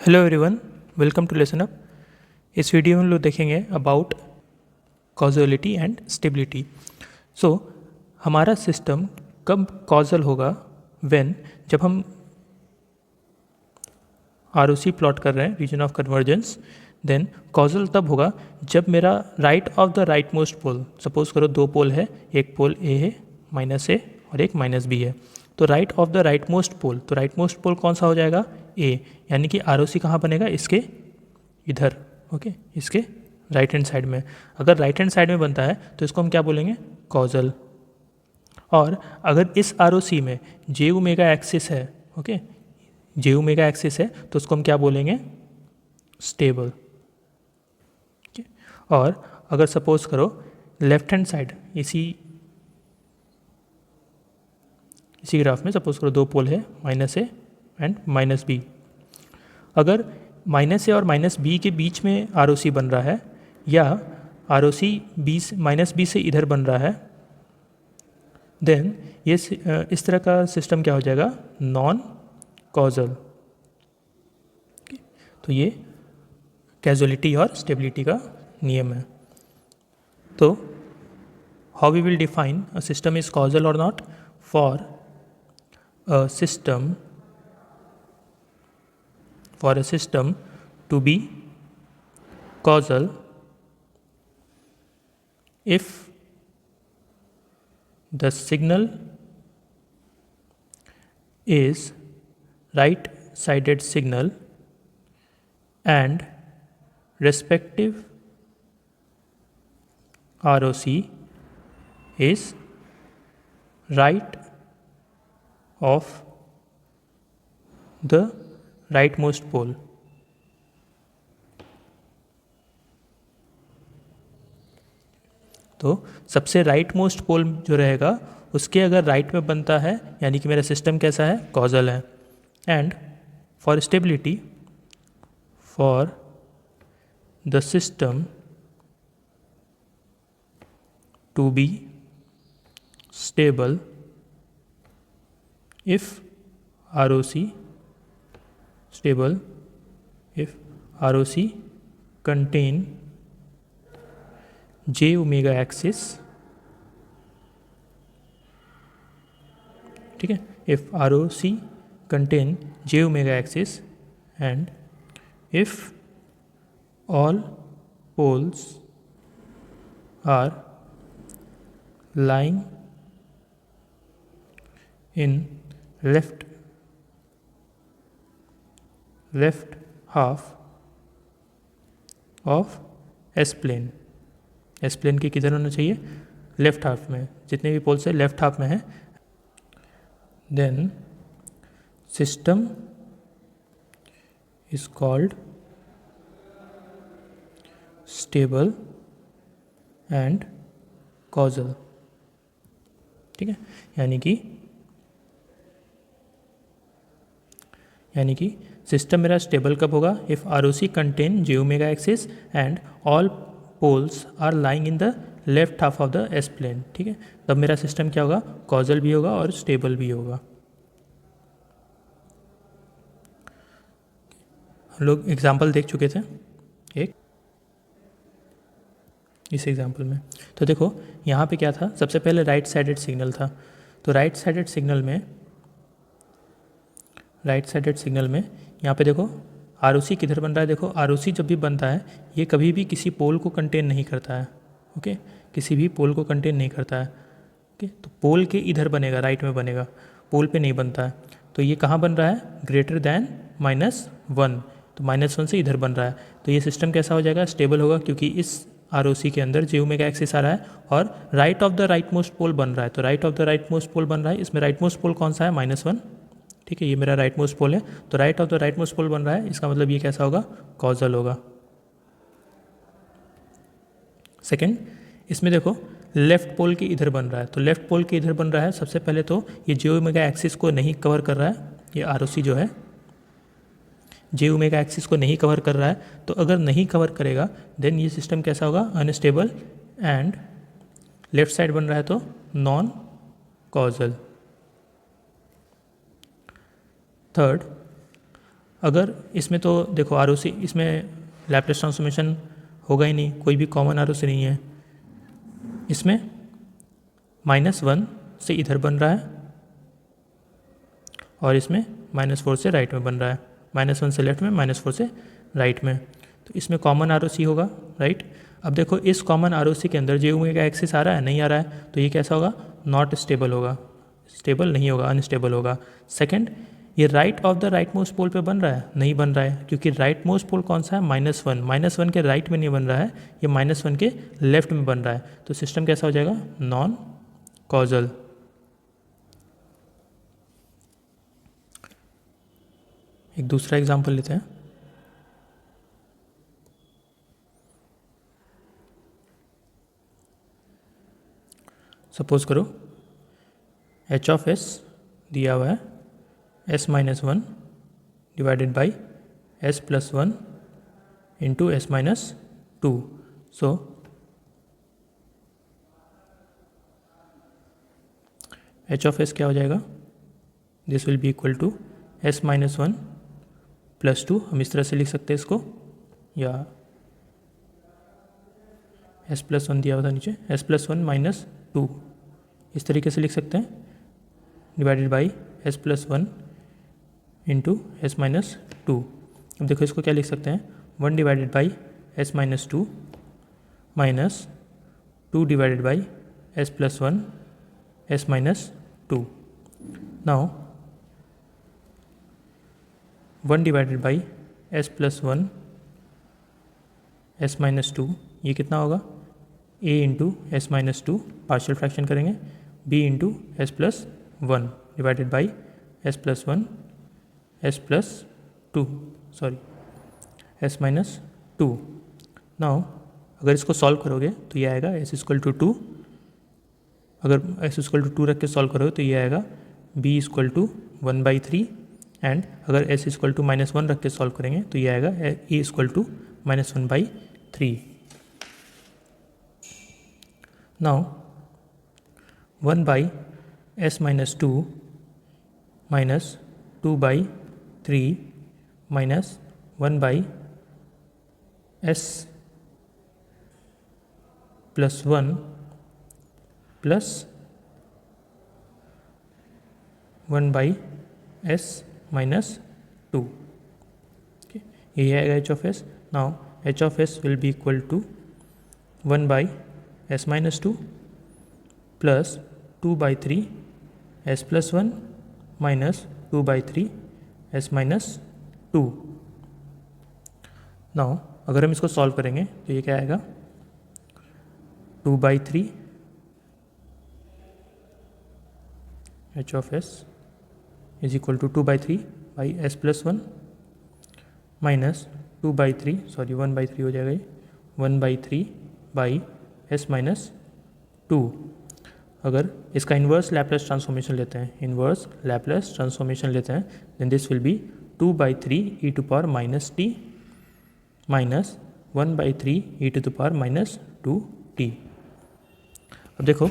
Hello everyone, welcome to lesson up. इस video में हम लोग देखेंगे about causality and stability. So हमारा सिस्टम कब कॉजल होगा? जब हम आरओसी प्लॉट कर रहे हैं, region of convergence, then causal तब होगा जब मेरा right of the right most pole, suppose करो दो पोल है, एक पोल ए है -a और एक -b है, तो right of the right most pole, तो राइट मोस्ट पोल कौन सा हो जाएगा? ए, यानी कि आरओसी कहाँ बनेगा? इसके इधर, ओके, इसके राइट हैंड साइड में। अगर राइट हैंड साइड में बनता है तो इसको हम क्या बोलेंगे? कॉजल। और अगर इस आरओसी में जे ओमेगा एक्सिस है, ओके, जे ओमेगा एक्सिस है, तो उसको हम क्या बोलेंगे? स्टेबल। और अगर सपोज करो लेफ्ट हैंड साइड, इसी ग्राफ में सपोज करो दो पोल है -a एंड -b, अगर -a और -b के बीच में आरओसी बन रहा है या आरओसी -b से इधर बन रहा है, देन ये इस तरह का सिस्टम क्या हो जाएगा? Non causal. तो ये कैजुअलिटी और स्टेबिलिटी का नियम है। तो how we will define a system is causal और not? For a system to be causal, if the signal is right sided signal and respective ROC is right of the rightmost pole। तो सबसे right most pole जो रहेगा उसके अगर right में बनता है, यानी कि मेरा सिस्टम कैसा है? कॉजल है। And for stability, for the system to be stable, if ROC stable, if ROC contain J omega axis, ठीक है, if ROC contain J omega axis and if all poles are lying in left half of S plane। S plane के किधर होना चाहिए? Left half में। जितने भी poles है लेफ्ट हाफ में है। Then system is called stable and causal. ठीक है, यानी कि सिस्टम मेरा स्टेबल कब होगा? If ROC contain j omega axis and all poles are lying in the left half of the s plane. ठीक है, तब मेरा सिस्टम क्या होगा? कॉजल भी होगा और स्टेबल भी होगा। हम लोग एग्जाम्पल देख चुके थे एक इस एग्जाम्पल में। तो देखो यहाँ पे क्या था, सबसे पहले राइट साइडेड सिग्नल था। तो राइट साइडेड सिग्नल में यहाँ पे देखो आरओसी किधर बन रहा है? देखो आरओसी जब भी बनता है ये कभी भी किसी पोल को कंटेन नहीं करता है। ओके, किसी भी पोल को कंटेन नहीं करता है। ओके, तो पोल के इधर बनेगा, राइट में बनेगा, पोल पे नहीं बनता है। तो ये कहाँ बन रहा है? ग्रेटर दैन -1, तो -1 से इधर बन रहा है। तो ये सिस्टम कैसा हो जाएगा? स्टेबल होगा, क्योंकि इस आरओसी के अंदर जे ओमेगा एक्सिस आ रहा है और right of the right most pole बन रहा है। तो right of the right most pole बन रहा है, इसमें राइट मोस्ट पोल कौन सा है? -1। ठीक है, ये मेरा राइट मोस्ट पोल है, तो right of the right most pole बन रहा है, इसका मतलब ये कैसा होगा? कॉजल होगा। सेकंड, इसमें देखो लेफ्ट पोल के इधर बन रहा है। तो लेफ्ट पोल के इधर बन रहा है, सबसे पहले तो ये जे ओमेगा एक्सिस को नहीं कवर कर रहा है। ये आरओसी जो है जे ओमेगा एक्सिस को नहीं कवर कर रहा है। तो अगर नहीं कवर करेगा देन ये सिस्टम कैसा होगा? अनस्टेबल। एंड लेफ्ट साइड बन रहा है तो नॉन कॉजल। थर्ड, अगर इसमें तो देखो ROC, इसमें लैप्लेस ट्रांसफॉर्मेशन होगा ही नहीं, कोई भी कॉमन ROC नहीं है। इसमें -1 से इधर बन रहा है और इसमें -4 से राइट में बन रहा है, -1 से लेफ्ट में, -4 से राइट में। तो इसमें कॉमन ROC होगा, राइट। अब देखो इस कॉमन ROC के अंदर जो का एक्सिस आ रहा है, नहीं आ रहा है, तो ये कैसा होगा, नॉट स्टेबल होगा, स्टेबल नहीं होगा, अनस्टेबल होगा। सेकंड, ये right of the right most pole पे बन रहा है, नहीं बन रहा है, क्योंकि राइट मोस्ट पोल कौन सा है, -1 के राइट में नहीं बन रहा है, ये -1 के लेफ्ट में बन रहा है। तो सिस्टम कैसा हो जाएगा, नॉन कॉजल। एक दूसरा एग्जांपल लेते हैं। सपोज करो h(s) दिया हुआ है s-1 divided by s+1 into s-2। So h(s) क्या हो जाएगा, this will be equal to s-1 +2, हम इस तरह से लिख सकते हैं इसको, या s+1 दिया हुआ था नीचे, s+1 -2 इस तरीके से लिख सकते हैं, divided by s+1 into s-2। अब देखो इसको क्या लिख सकते हैं, 1 divided by s-2 minus 2 divided by s+1 s-2। Now 1 divided by s+1 s-2, ये कितना होगा, a into s-2 partial fraction करेंगे, b into s+1 divided by s+1 s+2 sorry s-2। Now अगर इसको सॉल्व करोगे तो ये आएगा s=2, अगर s=2 रख के सॉल्व करोगे तो ये आएगा b=1/3, एंड अगर s=-1 रख के सॉल्व करेंगे तो ये आएगा a=-1/3। Now 1/s-2 minus 2/3 minus 1/s+1 plus 1/s-2, ये आएगा h(s). Now h(s) will be equal to 1/s-2 plus 2/3 s+1 minus 2/3 s-2। Now अगर हम इसको सॉल्व करेंगे तो ये क्या आएगा, 2/3 h(s) is equal to 2/3 by s+1 minus 2/3 sorry 1/3 हो जाएगा, 1/3 बाई s-2। अगर इसका इन्वर्स लैप्लेस ट्रांसफॉर्मेशन लेते हैं, इन्वर्स लैप्लेस ट्रांसफॉर्मेशन लेते हैं, then this will be 2/3 e⁻t minus 1/3 e⁻²t। अब देखो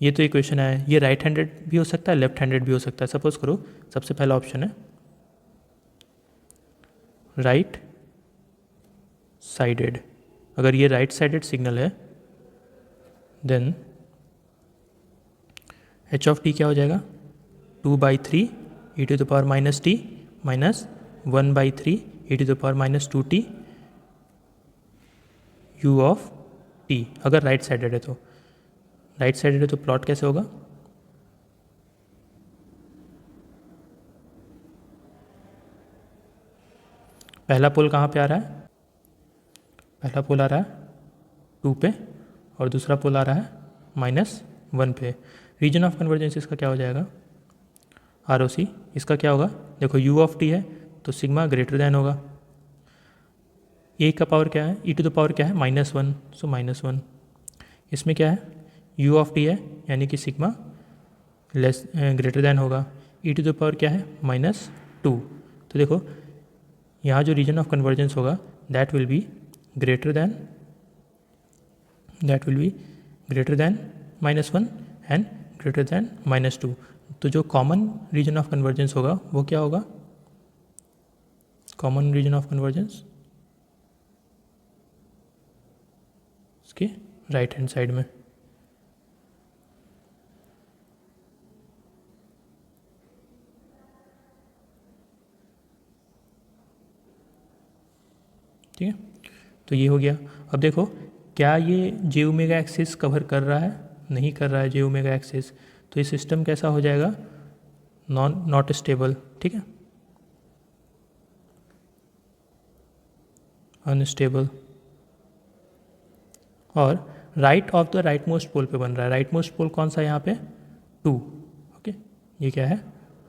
ये तो इक्वेशन है, ये राइट हैंडेड भी हो सकता है, लेफ्ट हैंडेड भी हो सकता है। सपोज करो सबसे पहला ऑप्शन है राइट साइडेड, अगर ये राइट साइडेड सिग्नल है देन h(t) क्या हो जाएगा, 2/3 e⁻t माइनस 1/3 e⁻²t u(t), अगर राइट साइडेड है तो। राइट साइडेड है तो प्लॉट कैसे होगा, पहला पोल कहाँ पे आ रहा है, पहला पोल आ रहा है 2 पे और दूसरा पोल आ रहा है -1 पे। रीजन ऑफ कन्वर्जेंस इसका क्या हो जाएगा, ROC, इसका क्या होगा, देखो u(t) है तो सिग्मा ग्रेटर देन होगा, a का पावर क्या है, e⁻ क्या है -1, सो -1। इसमें क्या है, u(t) है यानी कि सिग्मा लेस ग्रेटर देन होगा, e⁻ क्या है -2। तो देखो यहाँ जो रीजन ऑफ कन्वर्जेंस होगा that will be greater than -1 and greater than -2। तो जो कॉमन रीजन ऑफ कन्वर्जेंस होगा वो क्या होगा, कॉमन रीजन ऑफ कन्वर्जेंस इसके राइट हैंड साइड में। ठीक है, तो ये हो गया। अब देखो क्या ये जे ओमेगा एक्सिस कवर कर रहा है? नहीं कर रहा है जे ओमेगा एक्सिस, तो ये सिस्टम कैसा हो जाएगा? Not stable. ठीक है, अनस्टेबल। और right of the right most pole पे बन रहा है। राइट मोस्ट पोल कौन सा है यहाँ पे? 2। ओके, ये क्या है?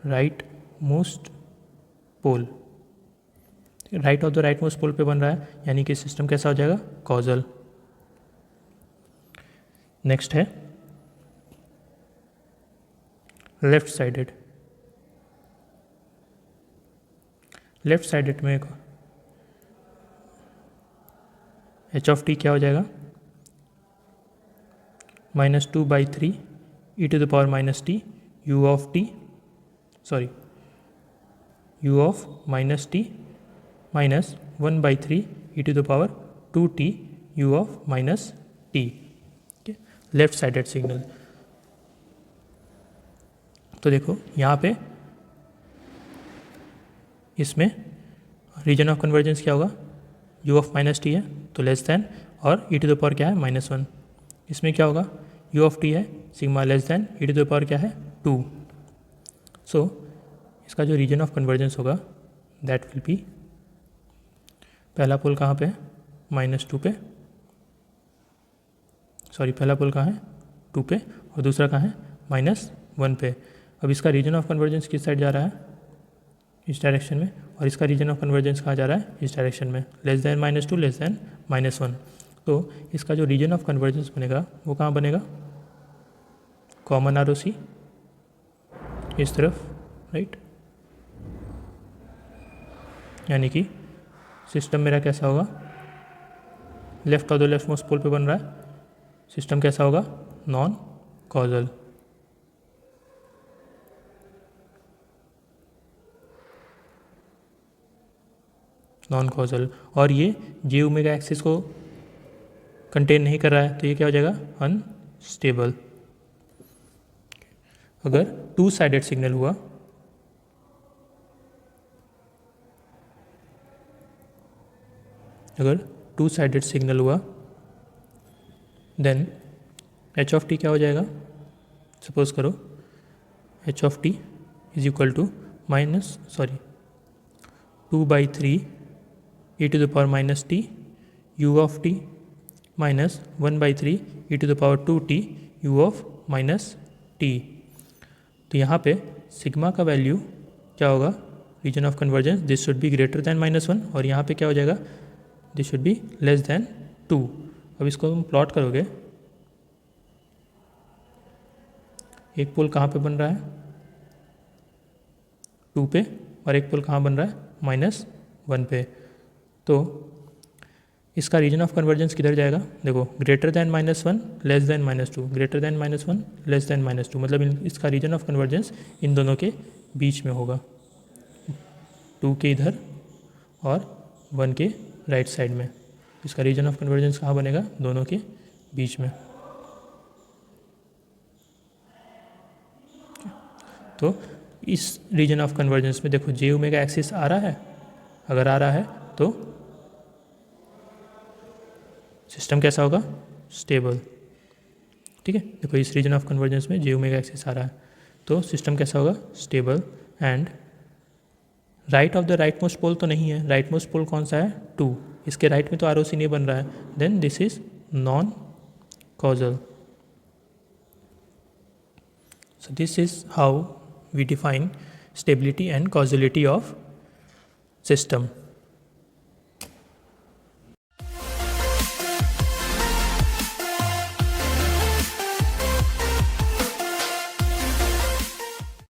Right most pole. Right of the right most pole पे बन रहा है, यानी कि सिस्टम कैसा हो जाएगा? कॉजल। नेक्स्ट है लेफ्ट साइडेड। लेफ्ट साइडेड में एच ऑफ टी क्या हो जाएगा? -2/3 e⁻t u of t, sorry u of -t minus 1/3 e⁻2t u of -t। Left sided signal. तो देखो यहाँ पे इसमें रीजन ऑफ कन्वर्जेंस क्या होगा? u ऑफ -t है तो लेस देन, और e⁻ क्या है? -1। इसमें क्या होगा? u ऑफ t है, सिग्मा लेस देन, e⁻ क्या है? 2। सो इसका जो रीजन ऑफ कन्वर्जेंस होगा दैट विल बी, पहला पोल कहाँ पे है? -2 पे, सॉरी पहला पोल कहाँ है? 2 पे, और दूसरा कहाँ है? -1 पे। अब इसका रीजन ऑफ कन्वर्जेंस किस साइड जा रहा है? इस डायरेक्शन में। और इसका रीजन ऑफ कन्वर्जेंस कहाँ जा रहा है? इस डायरेक्शन में, लेस देन -2, लेस देन -1। तो इसका जो रीजन ऑफ कन्वर्जेंस बनेगा वो कहाँ बनेगा? कॉमन ROC इस तरफ, राइट। यानी कि सिस्टम मेरा कैसा होगा? Left of the left most pole पे बन रहा है, सिस्टम कैसा होगा? Non causal. Non causal. और ये जे ओमेगा एक्सिस को कंटेन नहीं कर रहा है, तो ये क्या हो जाएगा? अनस्टेबल। अगर टू साइडेड सिग्नल हुआ, अगर टू साइडेड सिग्नल हुआ देन एच ऑफ टी क्या हो जाएगा? सपोज करो h of t is equal to 2/3 e⁻t u of t minus 1/3 e⁻2t u of -t। तो यहाँ पे सिग्मा का वैल्यू क्या होगा? Region of convergence this should be greater than -1, और यहाँ पे क्या हो जाएगा? This should be less than 2। अब इसको तुम प्लॉट करोगे, एक पोल कहाँ पे बन रहा है? 2 पे, और एक पोल कहाँ बन रहा है? -1 पे। तो इसका रीजन ऑफ कन्वर्जेंस किधर जाएगा? देखो, greater than -1, less than -2, greater than -1, less than -2, मतलब इसका रीजन ऑफ कन्वर्जेंस इन दोनों के बीच में होगा, 2 के इधर और 1 के राइट साइड में। इसका रीजन ऑफ कन्वर्जेंस कहाँ बनेगा? दोनों के बीच में। तो इस रीजन ऑफ कन्वर्जेंस में देखो जे ओमेगा एक्सिस आ रहा है, अगर आ रहा है तो सिस्टम कैसा होगा? स्टेबल। ठीक है, देखो इस रीजन ऑफ कन्वर्जेंस में जे ओमेगा एक्सिस आ रहा है तो सिस्टम कैसा होगा? Stable. And right of the right most pole तो नहीं है, राइट मोस्ट पोल कौन सा है? 2, इसके राइट में तो ROC नहीं बन रहा है, then this is non causal. So this is how we define stability and causality of system.